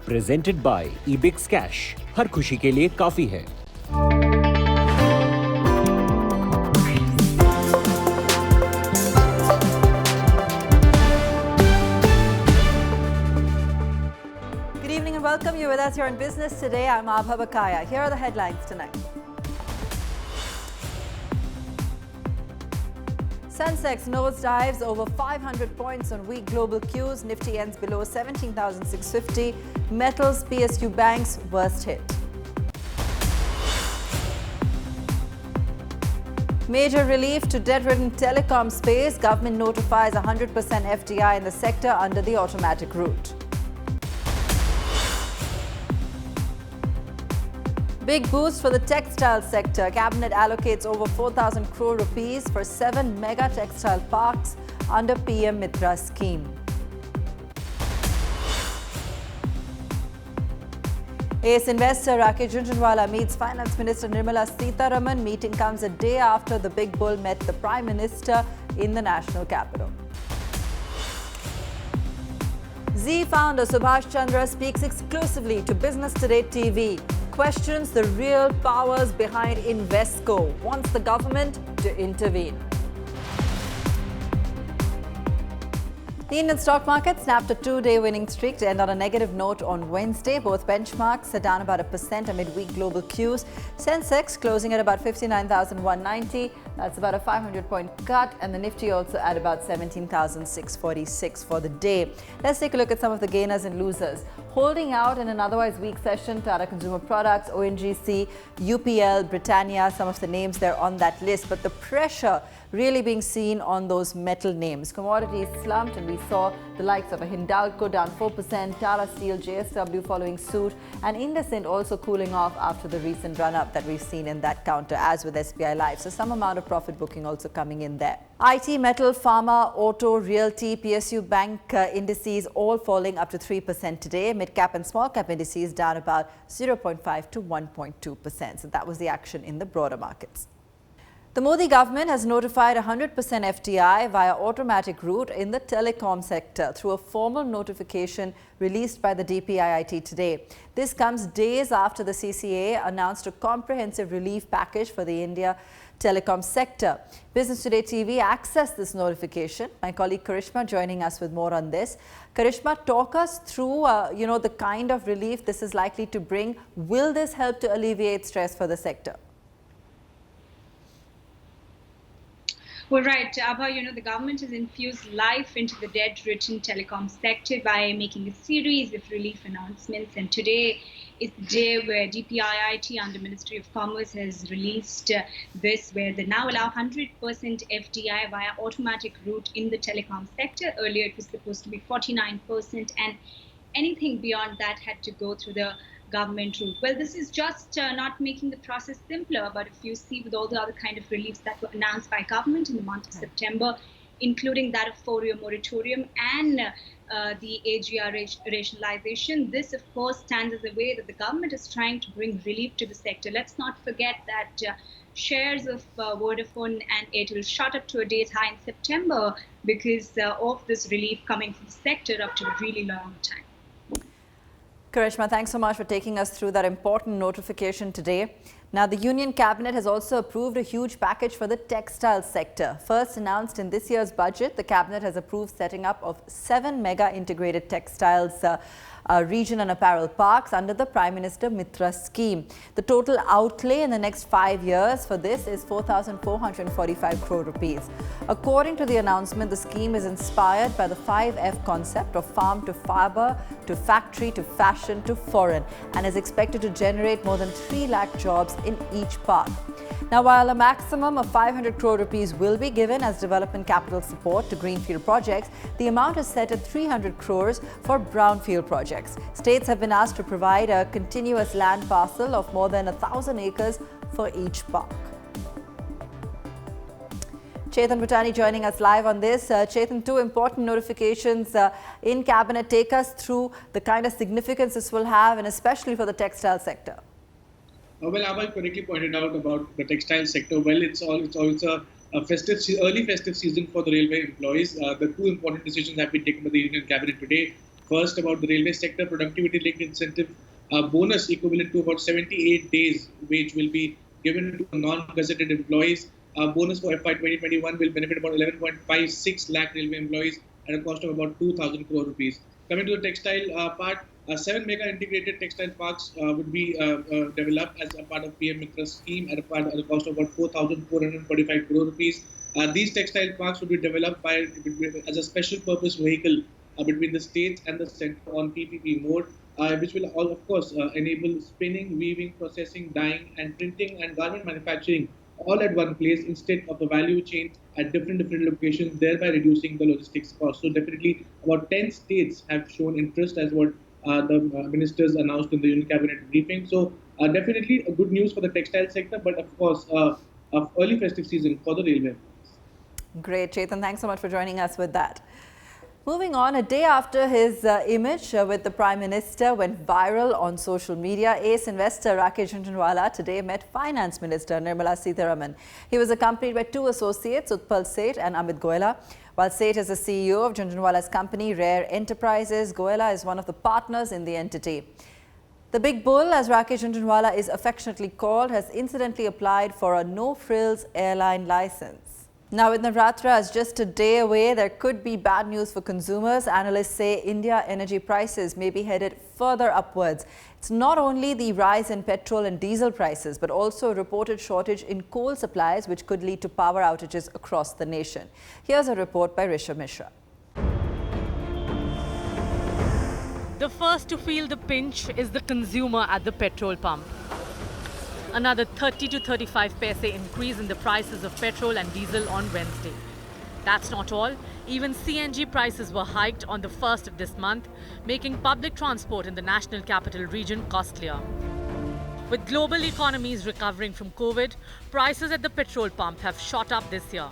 Presented by Ebix cash. हर खुशी के लिए काफी है। Good evening and welcome. You're with us here on Business Today. I'm Abha Bakaya. Here are the headlines tonight. Sensex nosedives over 500 points on weak global cues. Nifty ends below 17,650. Metals, PSU banks worst hit. Major relief to debt-ridden telecom space. Government notifies 100% FDI in the sector under the automatic route. Big boost for the textile sector. Cabinet allocates over 4,000 crore rupees for 7 mega textile parks under PM Mitra scheme. Ace investor Rakesh Jhunjhunwala meets Finance Minister Nirmala Sitharaman. Meeting comes a day after the big bull met the Prime Minister in the national capital. Zee founder Subhash Chandra speaks exclusively to Business Today TV. Questions the real powers behind Invesco. Wants the government to intervene. The Indian stock market snapped a two-day winning streak to end on a negative note on Wednesday. Both benchmarks are down about 1% amid weak global cues. Sensex closing at about 59,190. That's about a 500-point cut. And the Nifty also at about 17,646 for the day. Let's take a look at some of the gainers and losers. Holding out in an otherwise weak session, Tata Consumer Products, ONGC, UPL, Britannia, some of the names there on that list. But the pressure really being seen on those metal names. Commodities slumped and we saw the likes of a Hindalco down 4%, Tata Steel, JSW following suit, and IndusInd also cooling off after the recent run-up that we've seen in that counter, as with SBI Life. So some amount of profit booking also coming in there. IT, metal, pharma, auto, realty, PSU bank indices all falling up to 3% today. Mid-cap and small-cap indices down about 0.5 to 1.2%. So that was the action in the broader markets. The Modi government has notified 100% FDI via automatic route in the telecom sector through a formal notification released by the DPIIT today. This comes days after the CCA announced a comprehensive relief package for the India telecom sector. Business Today TV accessed this notification. My colleague Karishma joining us with more on this. Karishma, talk us through, the kind of relief this is likely to bring. Will this help to alleviate stress for the sector? Well, right, Abha, the government has infused life into the debt-ridden telecom sector by making a series of relief announcements. And today is the day where DPIIT under Ministry of Commerce has released this, where they now allow 100% FDI via automatic route in the telecom sector. Earlier, it was supposed to be 49%, and anything beyond that had to go through the government route. Well, this is just not making the process simpler, but if you see with all the other kind of reliefs that were announced by government in the month of September, including that of 4-year moratorium and the AGR rationalization, this of course stands as a way that the government is trying to bring relief to the sector. Let's not forget that shares of Vodafone and Airtel shot up to a day's high in September because of this relief coming from the sector up to a really long time. Karishma, thanks so much for taking us through that important notification today. Now, the Union Cabinet has also approved a huge package for the textile sector. First announced in this year's budget, the Cabinet has approved setting up of 7 mega integrated textiles region and apparel parks under the Prime Minister Mitra scheme. The total outlay in the next 5 years for this is 4,445 crore rupees. According to the announcement, the scheme is inspired by the 5F concept of farm to fiber, to factory, to fashion, to foreign, and is expected to generate more than 3 lakh jobs in each park. Now, while a maximum of 500 crore rupees will be given as development capital support to greenfield projects, the amount is set at 300 crores for brownfield projects. States have been asked to provide a continuous land parcel of more than 1,000 acres for each park. Chetan Bhutani joining us live on this. Chetan, two important notifications in Cabinet. Take us through the kind of significance this will have, and especially for the textile sector. Well, Amal correctly pointed out about the textile sector. Well, it's also a early festive season for the railway employees. The two important decisions have been taken by the Union Cabinet today. First, about the railway sector, productivity-linked incentive bonus equivalent to about 78 days wage will be given to non-gazetted employees. Bonus for FY 2021 will benefit about 11.56 lakh railway employees at a cost of about 2,000 crore rupees. Coming to the textile part, 7 mega integrated textile parks would be developed as a part of PM Mitra scheme at a cost of about 4,445 crore rupees. These textile parks would be developed as a special purpose vehicle between the states and the center on PPP mode, which will all, of course, enable spinning, weaving, processing, dyeing, and printing and garment manufacturing all at one place instead of the value chain at different locations, thereby reducing the logistics cost. So definitely about 10 states have shown interest as what the ministers announced in the Union Cabinet briefing. So definitely a good news for the textile sector, but of course, early festive season for the railway. Great, Chetan. Thanks so much for joining us with that. Moving on, a day after his image with the Prime Minister went viral on social media, ace investor Rakesh Jhunjhunwala today met Finance Minister Nirmala Sitharaman. He was accompanied by two associates, Utpal Seth and Amit Goela. While Seth is the CEO of Jhunjhunwala's company, Rare Enterprises, Goela is one of the partners in the entity. The Big Bull, as Rakesh Jhunjhunwala is affectionately called, has incidentally applied for a no-frills airline license. Now, with Navratra as just a day away, there could be bad news for consumers. Analysts say India energy prices may be headed further upwards. It's not only the rise in petrol and diesel prices, but also a reported shortage in coal supplies, which could lead to power outages across the nation. Here's a report by Rishabh Mishra. The first to feel the pinch is the consumer at the petrol pump. Another 30 to 35 paise increase in the prices of petrol and diesel on Wednesday. That's not all. Even CNG prices were hiked on the 1st of this month, making public transport in the national capital region costlier. With global economies recovering from COVID, prices at the petrol pump have shot up this year,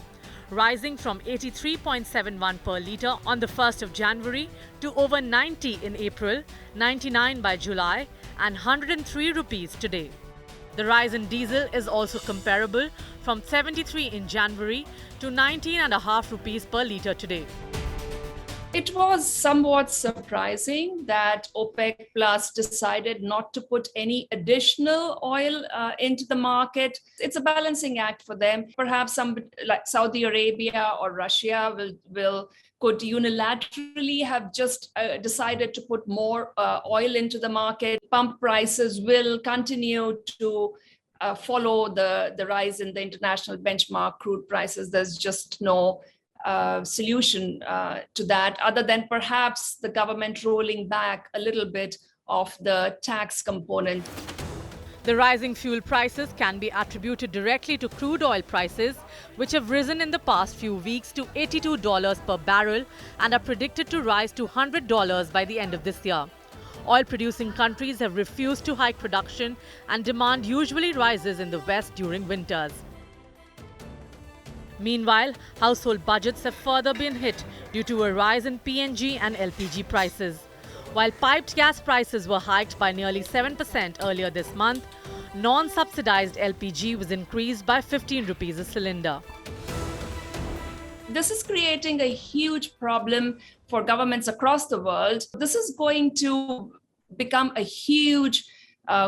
rising from 83.71 per litre on the 1st of January to over 90 in April, 99 by July and 103 rupees today. The rise in diesel is also comparable, from 73 in January to 19.5 rupees per litre today. It was somewhat surprising that OPEC Plus decided not to put any additional oil into the market. It's a balancing act for them. Perhaps some like Saudi Arabia or Russia could unilaterally have just decided to put more oil into the market. Pump prices will continue to follow the rise in the international benchmark crude prices. There's just no solution to that, other than perhaps the government rolling back a little bit of the tax component. The rising fuel prices can be attributed directly to crude oil prices, which have risen in the past few weeks to $82 per barrel and are predicted to rise to $100 by the end of this year. Oil-producing countries have refused to hike production, and demand usually rises in the West during winters. Meanwhile, household budgets have further been hit due to a rise in PNG and LPG prices. While piped gas prices were hiked by nearly 7% earlier this month, non-subsidized LPG was increased by 15 rupees a cylinder. This is creating a huge problem for governments across the world. This is going to become a huge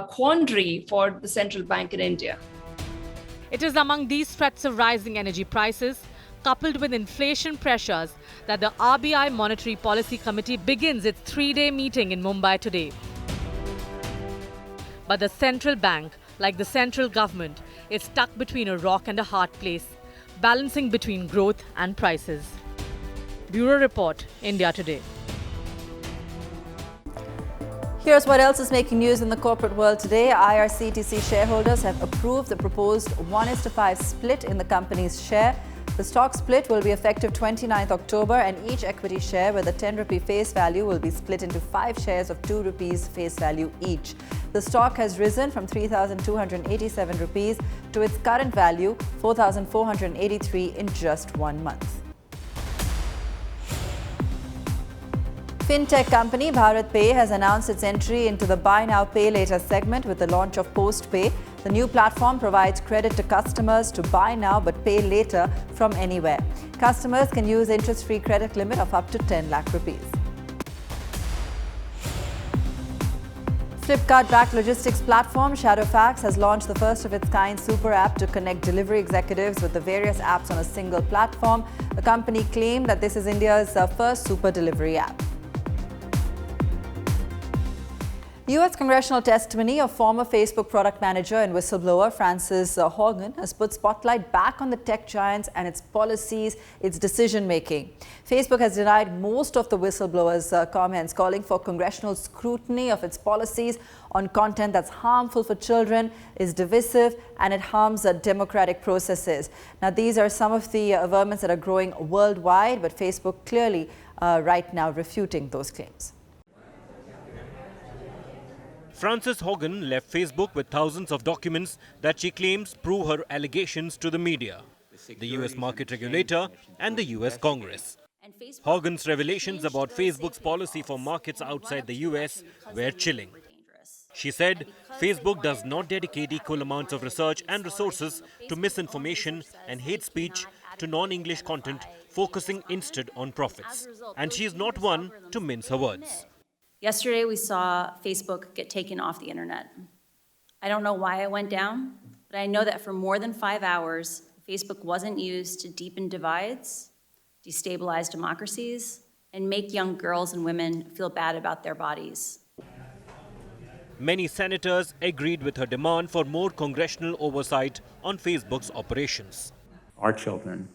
quandary for the central bank in India. It is among these threats of rising energy prices, coupled with inflation pressures, that the RBI Monetary Policy Committee begins its 3-day meeting in Mumbai today. But the central bank, like the central government, is stuck between a rock and a hard place, balancing between growth and prices. Bureau Report, India Today. Here's what else is making news in the corporate world today. IRCTC shareholders have approved the proposed 1:5 split in the company's share. The stock split will be effective 29th October, and each equity share with a 10 rupee face value will be split into 5 shares of 2 rupees face value each. The stock has risen from 3,287 rupees to its current value, 4,483 in just 1 month. Fintech company Bharat Pay has announced its entry into the Buy Now Pay Later segment with the launch of PostPay. The new platform provides credit to customers to buy now but pay later from anywhere. Customers can use interest-free credit limit of up to 10 lakh rupees. Flipkart-backed logistics platform Shadowfax has launched the first of its kind super app to connect delivery executives with the various apps on a single platform. The company claimed that this is India's first super delivery app. U.S. congressional testimony of former Facebook product manager and whistleblower Frances Haugen has put spotlight back on the tech giants and its policies, its decision-making. Facebook has denied most of the whistleblower's comments, calling for congressional scrutiny of its policies on content that's harmful for children, is divisive, and it harms democratic processes. Now, these are some of the averments that are growing worldwide, but Facebook clearly right now refuting those claims. Frances Haugen left Facebook with thousands of documents that she claims prove her allegations to the media, the US market regulator and the US Congress. Haugen's revelations about Facebook's policy for markets outside the US were chilling. She said Facebook does not dedicate equal amounts of research and resources to misinformation and hate speech to non-English content, focusing instead on profits. And she is not one to mince her words. Yesterday, we saw Facebook get taken off the internet. I don't know why it went down, but I know that for more than 5 hours, Facebook wasn't used to deepen divides, destabilize democracies, and make young girls and women feel bad about their bodies. Many senators agreed with her demand for more congressional oversight on Facebook's operations. Our children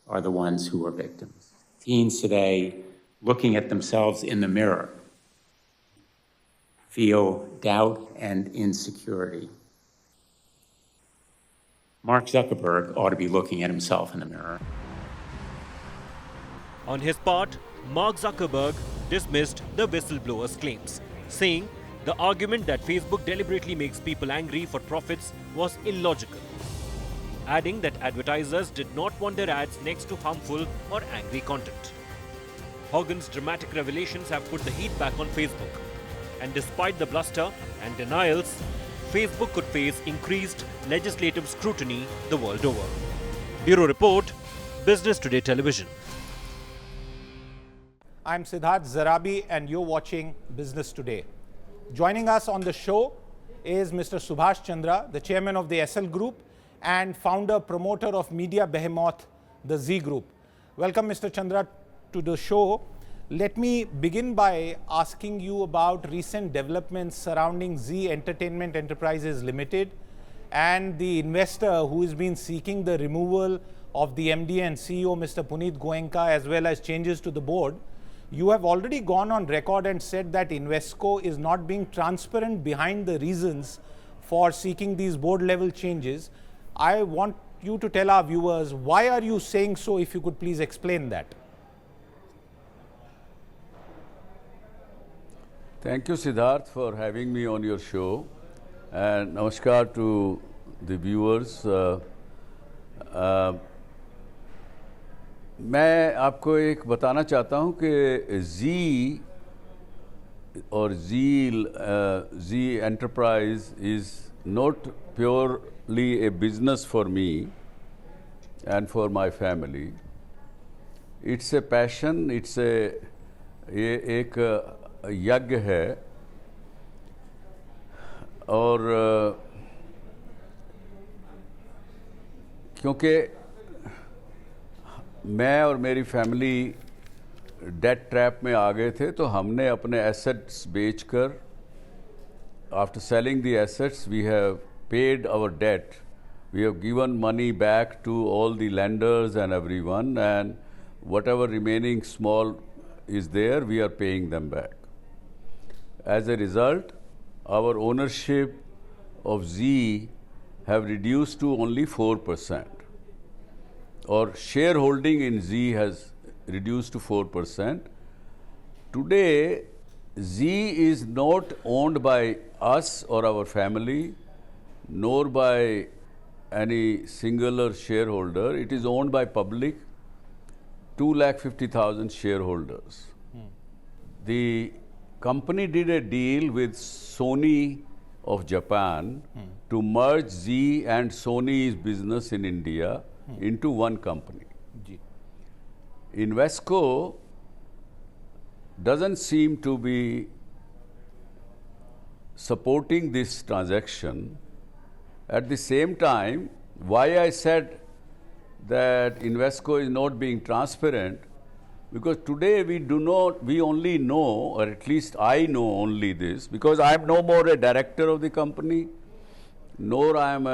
are the ones who are victims. Teens today, looking at themselves in the mirror, feel doubt and insecurity. Mark Zuckerberg ought to be looking at himself in the mirror. On his part, Mark Zuckerberg dismissed the whistleblower's claims, saying the argument that Facebook deliberately makes people angry for profits was illogical, adding that advertisers did not want their ads next to harmful or angry content. Haugen's dramatic revelations have put the heat back on Facebook. And despite the bluster and denials, Facebook could face increased legislative scrutiny the world over. Bureau Report, Business Today Television. I'm Siddharth Zarabi and you're watching Business Today. Joining us on the show is Mr. Subhash Chandra, the chairman of the SL Group and founder-promoter of media behemoth, the Z Group. Welcome, Mr. Chandra, to the show. Let me begin by asking you about recent developments surrounding Z Entertainment Enterprises Limited and the investor who has been seeking the removal of the MD and CEO, Mr. Puneet Goenka, as well as changes to the board. You have already gone on record and said that Invesco is not being transparent behind the reasons for seeking these board level changes. I want you to tell our viewers, why are you saying so, if you could please explain that? Thank you, Siddharth, for having me on your show. And namaskar to the viewers. मैं आपको एक बताना चाहता हूँ कि Z और Z Enterprise is not purely a business for me and for my family. It's a passion. It's ये एक यज्ञ है और क्योंकि मैं और मेरी फैमिली डेट ट्रैप में आ गए थे तो हमने अपने एसेट्स बेचकर after selling the assets we have paid our debt we have given money back to all the lenders and everyone and whatever remaining small is there we are paying them back. As a result, our ownership of Z have reduced to only 4%. Or shareholding in Z has reduced to 4%. Today, Z is not owned by us or our family, nor by any singular shareholder. It is owned by public, 250,000 shareholders. The company did a deal with Sony of Japan to merge Z and Sony's business in India into one company. Invesco doesn't seem to be supporting this transaction. At the same time, why I said that Invesco is not being transparent, because today we only know, or at least I know only this, because I am no more a director of the company, nor I am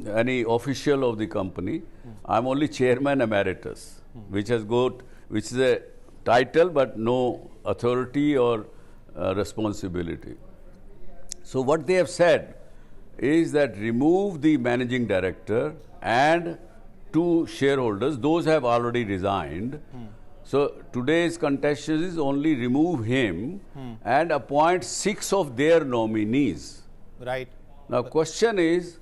any official of the company. I am only chairman emeritus, which is a title but no authority or responsibility. So what they have said is that remove the managing director and 2 shareholders, those have already resigned. So today's contestation is only remove him and appoint 6 of their nominees. Right. Now question is,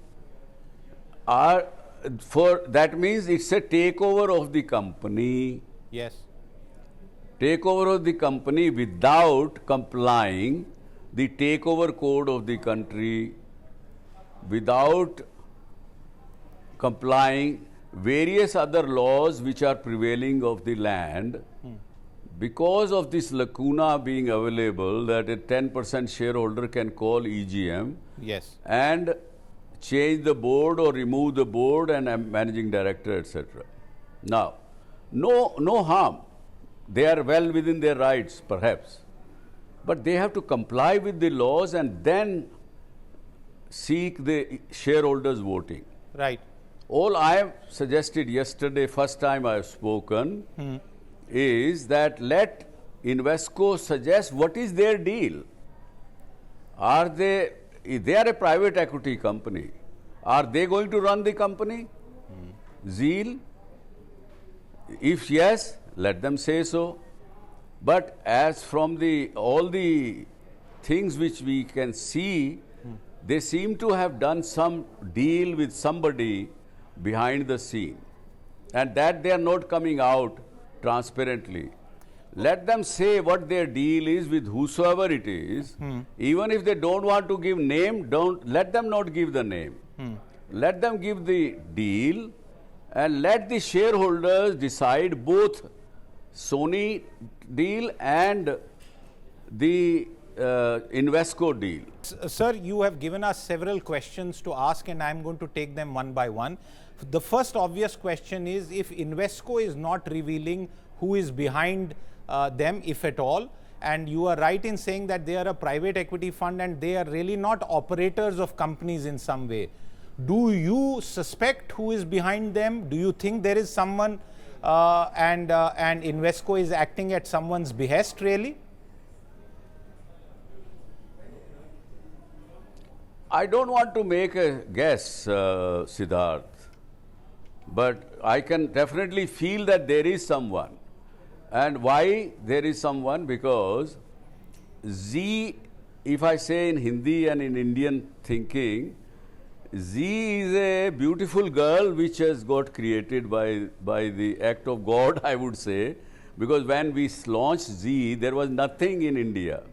that means it's a takeover of the company. Yes. Takeover of the company without complying the takeover code of the country, without complying various other laws which are prevailing of the land. Because of this lacuna being available, that a 10% shareholder can call EGM. Yes. And change the board or remove the board and managing director, etc. Now, no harm. They are well within their rights, perhaps. But they have to comply with the laws and then seek the shareholders' voting. Right. All I have suggested yesterday, first time I have spoken, is that let Invesco suggest what is their deal. They are a private equity company. Are they going to run the company? Zeal? If yes, let them say so. But as from all the things which we can see, they seem to have done some deal with somebody behind the scene. And that they are not coming out transparently. Let them say what their deal is with whosoever it is. Even if they don't want to give name, let them not give the name. Let them give the deal and let the shareholders decide both Sony deal and the Invesco deal. Sir, you have given us several questions to ask and I am going to take them one by one. The first obvious question is, if Invesco is not revealing who is behind them, if at all, and you are right in saying that they are a private equity fund and they are really not operators of companies in some way. Do you suspect who is behind them? Do you think there is someone and Invesco is acting at someone's behest, really? I don't want to make a guess, Siddharth, but I can definitely feel that there is someone. And why there is someone? Because Z, if I say in Hindi and in Indian thinking, Z is a beautiful girl which has got created by the act of God, I would say, because when we launched Z, there was nothing in India.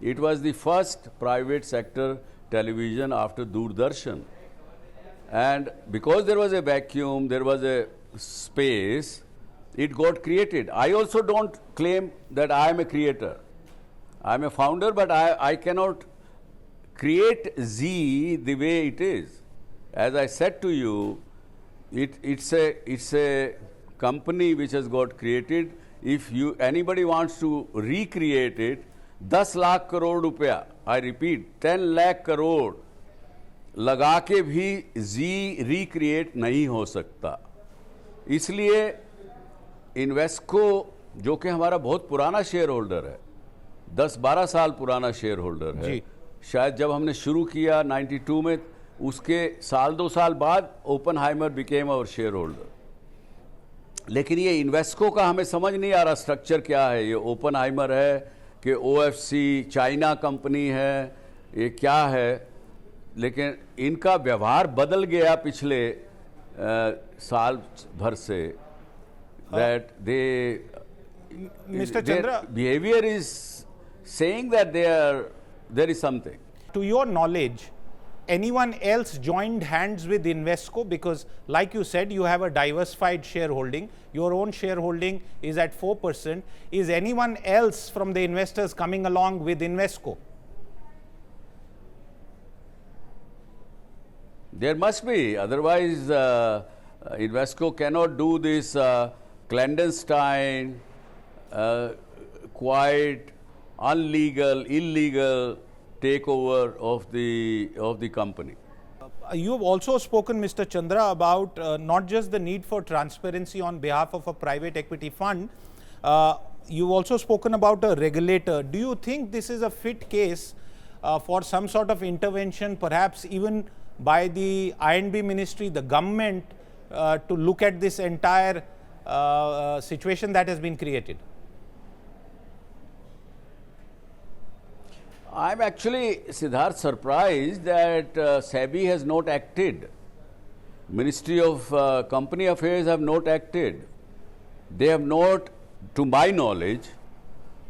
It was the first private sector television after Doordarshan. And because there was a vacuum, there was a space, it got created. I also don't claim that I am a creator. I am a founder, but I cannot create Z the way it is. As I said to you, it's a company which has got created. If anybody wants to recreate it, 10 lakh crore रुपया, I repeat, 10 lakh crore लगा के भी Z recreate नहीं हो सकता. इसलिए Invesco, जो कि हमारा बहुत पुराना शेयर होल्डर है, 10-12 साल पुराना शेयर होल्डर है, शायद जब हमने शुरू किया 92 में, उसके साल 2 साल बाद Oppenheimer became our shareholder. लेकिन ये इन्वेस्को का हमें समझ नहीं आ रहा स्ट्रक्चर क्या है. ये ओपनहाइमर है कि OFC चाइना कंपनी है, ये क्या है? लेकिन इनका व्यवहार बदल गया पिछले साल भर से. That Mr. Chandra, their behavior is saying that there is something. To your knowledge, anyone else joined hands with Invesco? Because like you said, you have a diversified shareholding. Your own shareholding is at 4%. Is anyone else from the investors coming along with Invesco? There must be. Otherwise, Invesco cannot do this clandestine, quiet, illegal takeover of the company. You have also spoken, Mr. Chandra, about not just the need for transparency on behalf of a private equity fund. You've also spoken about a regulator. Do you think this is a fit case for some sort of intervention, perhaps even by the I&B ministry, the government, to look at this entire situation that has been created? I'm actually, Siddharth, surprised that SEBI has not acted. Ministry of Company Affairs have not acted. They have not, to my knowledge,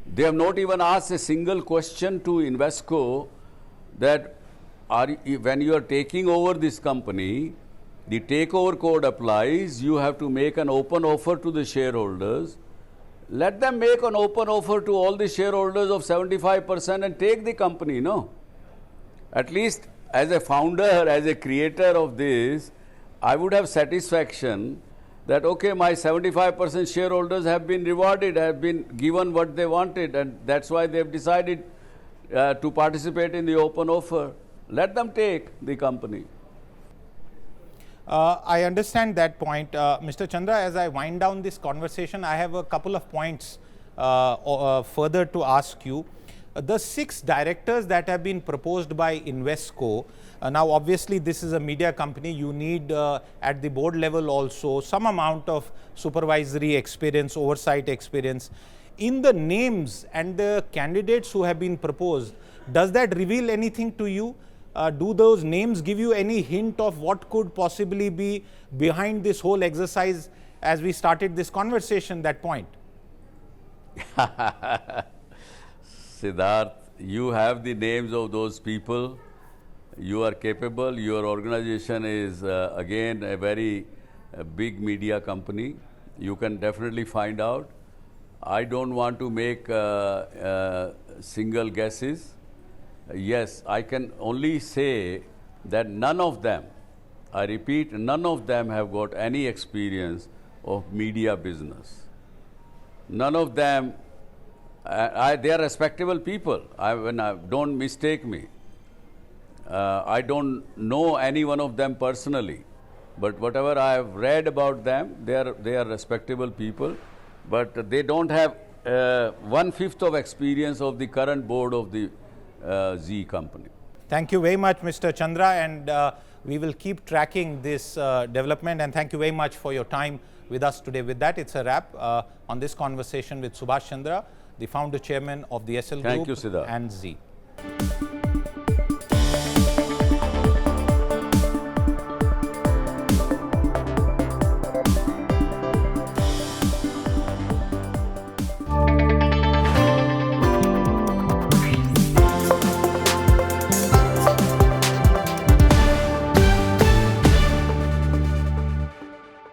they have not even asked a single question to Invesco that when you are taking over this company, the takeover code applies, you have to make an open offer to the shareholders. Let them make an open offer to all the shareholders of 75% and take the company, no? At least as a founder, as a creator of this, I would have satisfaction that, okay, my 75% shareholders have been rewarded, have been given what they wanted, and that's why they've decided to participate in the open offer. Let them take the company. I understand that point. Mr. Chandra, as I wind down this conversation, I have a couple of points further to ask you. The 6 directors that have been proposed by Invesco, now obviously this is a media company, you need at the board level also some amount of supervisory experience, oversight experience. In the names and the candidates who have been proposed, does that reveal anything to you? Do those names give you any hint of what could possibly be behind this whole exercise as we started this conversation, that point? Siddharth, you have the names of those people. You are capable. Your organization is, again, a very big media company. You can definitely find out. I don't want to make single guesses. Yes, I can only say that none of them, I repeat, none of them have got any experience of media business. None of them, they are respectable people. Don't mistake me. I don't know any one of them personally, but whatever I have read about them, they are respectable people, but they don't have 1/5 of experience of the current board of the Z company. Thank you very much, Mr. Chandra, and we will keep tracking this development, and thank you very much for your time with us today. With that, it's a wrap on this conversation with Subhash Chandra, the founder chairman of the SL Group Thank you, Siddharth. and Z.